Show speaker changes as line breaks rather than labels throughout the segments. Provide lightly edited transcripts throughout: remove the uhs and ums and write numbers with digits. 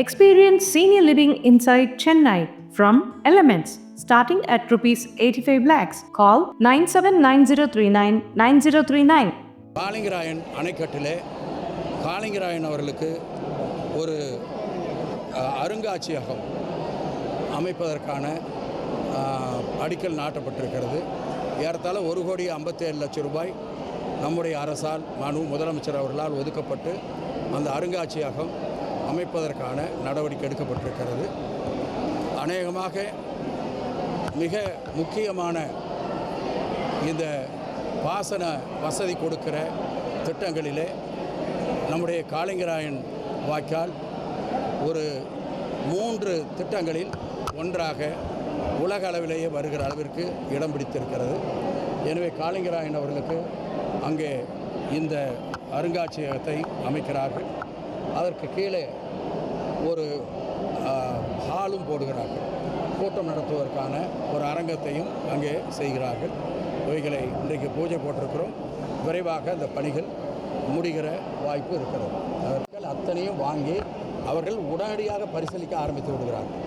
Experience senior living inside Chennai from Elements starting at rupees 85 lakhs. Call 9790399039.
Kalingarayan அணைக்கட்டிலே Kalingarayan அவர்களுக்கு ஒரு அருங்காட்சியகம் அமைப்பதற்கான அடிக்கல் நாட்டப்பட்டிருக்கிறது. ஏறத்தாழ 1,57,00,000 ரூபாய் நம்முடைய அரசால் முதலமைச்சர் அவர்களால் ஒதுக்கப்பட்டு அந்த அருங்காட்சியகம் அமைப்பதற்கான நடவடிக்கை எடுக்கப்பட்டிருக்கிறது. அநேகமாக மிக முக்கியமான இந்த பாசன வசதி கொடுக்கிற திட்டங்களிலே நம்முடைய காளிங்கராயன் வாய்க்கால் ஒரு 3 திட்டங்களில் ஒன்றாக உலக அளவிலேயே வருகிற அளவிற்கு இடம் பிடித்திருக்கிறது. எனவே காளிங்கராயன் அவர்களுக்கு அங்கே இந்த அருங்காட்சியகத்தை அமைக்கிறார்கள். அதற்கு கீழே ஒரு ஹாலும் போடுகிறார்கள். கூட்டம் நடத்துவதற்கான ஒரு அரங்கத்தையும் அங்கே செய்கிறார்கள். இவைகளை இன்றைக்கு பூஜை போட்டிருக்கிறோம். விரைவாக அந்த பணிகள் முடிகிற வாய்ப்பு இருக்கிறது. அவர்கள் அத்தனையும் வாங்கி அவர்கள் உடனடியாக பரிசீலிக்க ஆரம்பித்து விடுகிறார்கள்.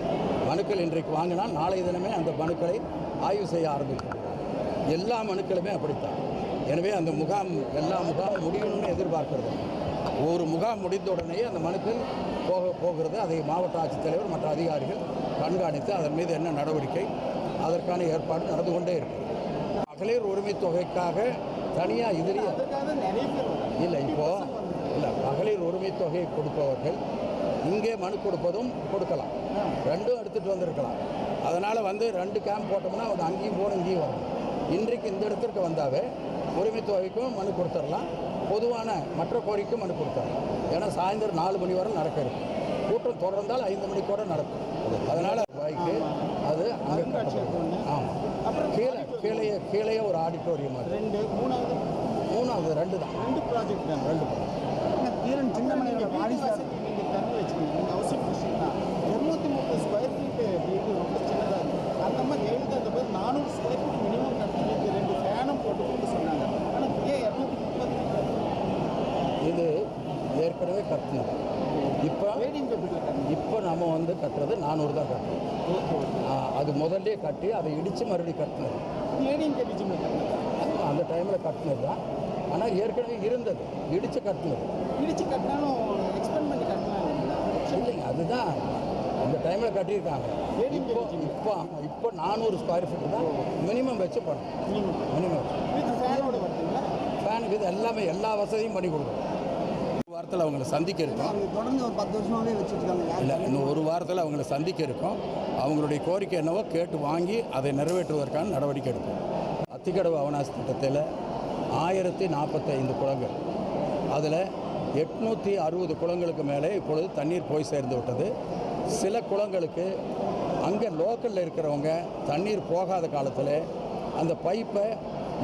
மனுக்கள் இன்றைக்கு வாங்கினால் நாளை தினமே அந்த மனுக்களை ஆய்வு செய்ய ஆரம்பிக்கிறார்கள். எல்லா மனுக்களுமே அப்படித்தான். எனவே அந்த முகாம் எல்லா முகாமும் முடியணும்னு எதிர்பார்க்கிறது. ஒரு முகாம் முடிந்த உடனே அந்த மனுக்கள் போகிறது. அதை மாவட்ட ஆட்சித்தலைவர் மற்ற அதிகாரிகள் கண்காணித்து அதன் மீது என்ன நடவடிக்கை அதற்கான ஏற்பாடு நடந்து கொண்டே இருக்கு. மகளிர் உரிமை தொகைக்காக தனியாக இதுலேயே இல்லை, இல்லை மகளிர் உரிமை தொகை கொடுப்பவர்கள் இங்கே மனு கொடுப்பதும் கொடுக்கலாம், ரெண்டும் எடுத்துகிட்டு வந்திருக்கலாம். அதனால் 2 கேம்ப் போட்டோம்னா அது அங்கேயும் போகணும் இங்கேயும் வரணும். இன்றைக்கு இந்த இடத்திற்கு வந்தாவே உரிமை தொகைக்கும் மனு கொடுத்துடலாம், பொதுவான மற்ற கோரிக்கைக்கும் மனு கொடுத்துடலாம். ஏன்னா சாயந்தரம் 4 மணி வரை நடக்க இருக்கும். கூட்டம் தொடர்ந்தால் 5 மணிக்கு கூட நடக்கும். அதனால் வாய்க்கு அது அங்கே கட்டப்படும். ஆமாம், கீழே ஒரு ஆடிட்டோரியம் அது 3வது 2 தான் 2 ப்ராஜெக்ட் தான் 2
தீரன் சின்னமனையோட வாரிசார் நீங்கள் தண்ணி வச்சுக்கோங்க. ஹவுசிங் மிஷின்னா 230 ஸ்கொயர் ஃபீட்டு வீடு ரொம்ப சின்னதாக இருக்குது. அந்த மாதிரி எழுதி அந்த போது 400 ஸ்கொயர் ஃபீட் மினிமம் கட்டுறதுக்கு 2 ஃபேனும் போட்டுக்கொண்டு சொன்னாங்க. ஆனால் ஏன் 230
இது ஏற்கனவே கட்டினது. இப்போ நம்ம கட்டுறது 400 தான் கட்டணும். அது முதல்லே கட்டி அதை இடித்து மறுபடியும் கட்டினது. அந்த டைமில் கட்டினது தான். ஆனால் ஏற்கனவே இருந்தது, இடித்து கட்டினது.
இடித்து கட்டினாலும் எக்ஸ்பெண்ட் பண்ணி கட்டினாலும்
இல்லைங்க, அதுதான் அந்த டைமில் கட்டியிருக்காங்க. இப்போ 400 ஸ்கொயர் ஃபீட்டு தான் மினிமம் வச்சு பண்ணணும். மினிமம் ஃபேனுக்கு இது எல்லாமே எல்லா வசதியும் பண்ணி கொடுக்கணும். வாரத்தில் அவங்கள சந்திக்க இருக்கோம்.
தொடர்ந்து ஒரு 10 வருஷமாகவே வச்சுருக்காங்க.
இல்லை, இன்னும் ஒரு வாரத்தில் அவங்கள சந்திக்க இருக்கோம். அவங்களுடைய கோரிக்கை என்னவோ கேட்டு வாங்கி அதை நிறைவேற்றுவதற்கான நடவடிக்கை எடுக்கும். அத்திக்கடவு அவனாசி திட்டத்தில் 1045 குளங்கள், அதில் 860 குளங்களுக்கு மேலே இப்பொழுது தண்ணீர் போய் சேர்ந்து விட்டது. சில குளங்களுக்கு அங்கே லோக்கலில் இருக்கிறவங்க தண்ணீர் போகாத காலத்தில் அந்த பைப்பை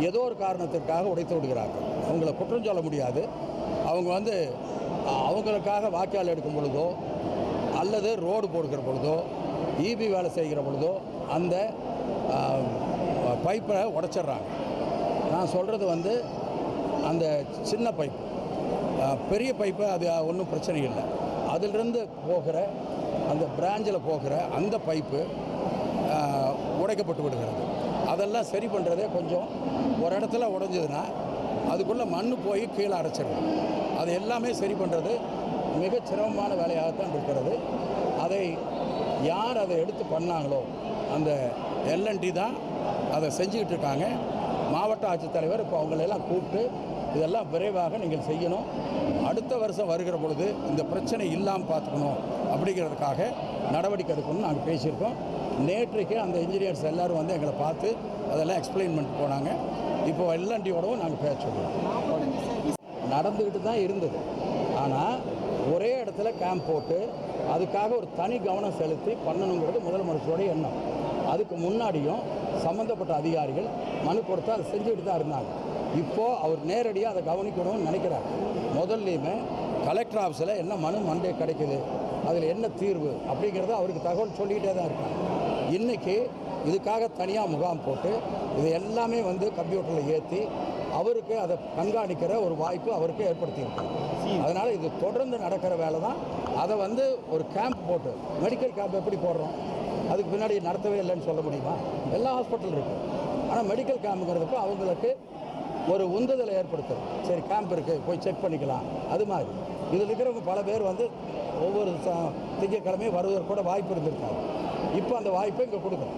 ஏதோ ஒரு காரணத்திற்காக உடைத்து விடுகிறார்கள். அவங்கள குற்றம் சொல்ல முடியாது. அவங்க அவங்களுக்காக வாய்க்கால் எடுக்கும் பொழுதோ அல்லது ரோடு போடுகிற பொழுதோ ஈபி வேலை செய்கிற பொழுதோ அந்த பைப்பை உடைச்சிட்றாங்க. நான் சொல்கிறது அந்த சின்ன பைப்பு, பெரிய பைப்பு அது ஒன்றும் பிரச்சனை இல்லை. அதிலிருந்து போகிற அந்த பிராஞ்சில் போகிற அந்த பைப்பு உடைக்கப்பட்டு விடுகிறது. அதெல்லாம் சரி பண்ணுறதே கொஞ்சம் ஒரு இடத்துல உடைஞ்சதுன்னா அதுக்குள்ளே மண் போய் கீழே அடைச்சிடும். அது எல்லாமே சரி பண்ணுறது மிக சிரமமான வேலையாகத்தான் இருக்கிறது. யார் அதை எடுத்து பண்ணாங்களோ அந்த எல்என்டி தான் அதை செஞ்சுக்கிட்டு இருக்காங்க. மாவட்ட ஆட்சித்தலைவர் இப்போ அவங்களெல்லாம் கூப்பிட்டு இதெல்லாம் விரைவாக நீங்கள் செய்யணும், அடுத்த வருஷம் வருகிற பொழுது இந்த பிரச்சனை இல்லாமல் பார்த்துக்கணும் அப்படிங்கிறதுக்காக நடவடிக்கை எடுக்கணும்னு நாங்கள் பேசியிருக்கோம். நேற்றைக்கு அந்த இன்ஜினியர்ஸ் எல்லோரும் எங்களை பார்த்து அதெல்லாம் எக்ஸ்பிளைன் பண்ணிட்டு போனாங்க. இப்போ எல்என்டியோடவும் நாங்கள் பேச சொல்லுவோம். நடந்துக்கிட்டு தான் இருந்தது. ஆனால் ஒரே இடத்துல கேம்ப் போட்டு அதுக்காக ஒரு தனி கவனம் செலுத்தி பண்ணணுங்கிறது முதலமைச்சருடைய எண்ணம். அதுக்கு முன்னாடியும் சம்மந்தப்பட்ட அதிகாரிகள் மனு கொடுத்து அதை செஞ்சுக்கிட்டு தான் இருந்தாங்க. இப்போது அவர் நேரடியாக அதை கவனிக்கணும்னு நினைக்கிறார். முதல்லையுமே கலெக்டர் ஆஃபீஸில் என்ன மனு மண்டே கிடைக்குது, அதில் என்ன தீர்வு அப்படிங்கிறத அவருக்கு தகவல் சொல்லிக்கிட்டே தான் இருக்காங்க. இன்றைக்கி இதுக்காக தனியாக முகாம் போட்டு இது எல்லாமே கம்ப்யூட்டரில் ஏற்றி அவருக்கு அதை கண்காணிக்கிற ஒரு வாய்ப்பு அவருக்கு ஏற்படுத்தியிருக்காங்க. அதனால் இது தொடர்ந்து நடக்கிற வேலை தான். அதை வந்து ஒரு கேம்ப் போட்டு, மெடிக்கல் கேம்ப் எப்படி போடுறோம், அதுக்கு பின்னாடி நடத்தவே இல்லைன்னு சொல்ல முடியுமா? எல்லா ஹாஸ்பிட்டல் இருக்குது. ஆனால் மெடிக்கல் கேம்புங்கிறதுக்கு அவங்களுக்கு ஒரு உந்துதலை ஏற்படுத்தும். சரி, கேம்ப் இருக்குது, போய் செக் பண்ணிக்கலாம். அது மாதிரி இதில் இருக்கிறவங்க பல பேர் வந்து ஒவ்வொரு திங்கட்கிழமையும் வருவதற்கு கூட வாய்ப்பு இருந்திருக்காங்க. இப்போ அந்த வாய்ப்பை இங்கே கொடுக்குறோம்.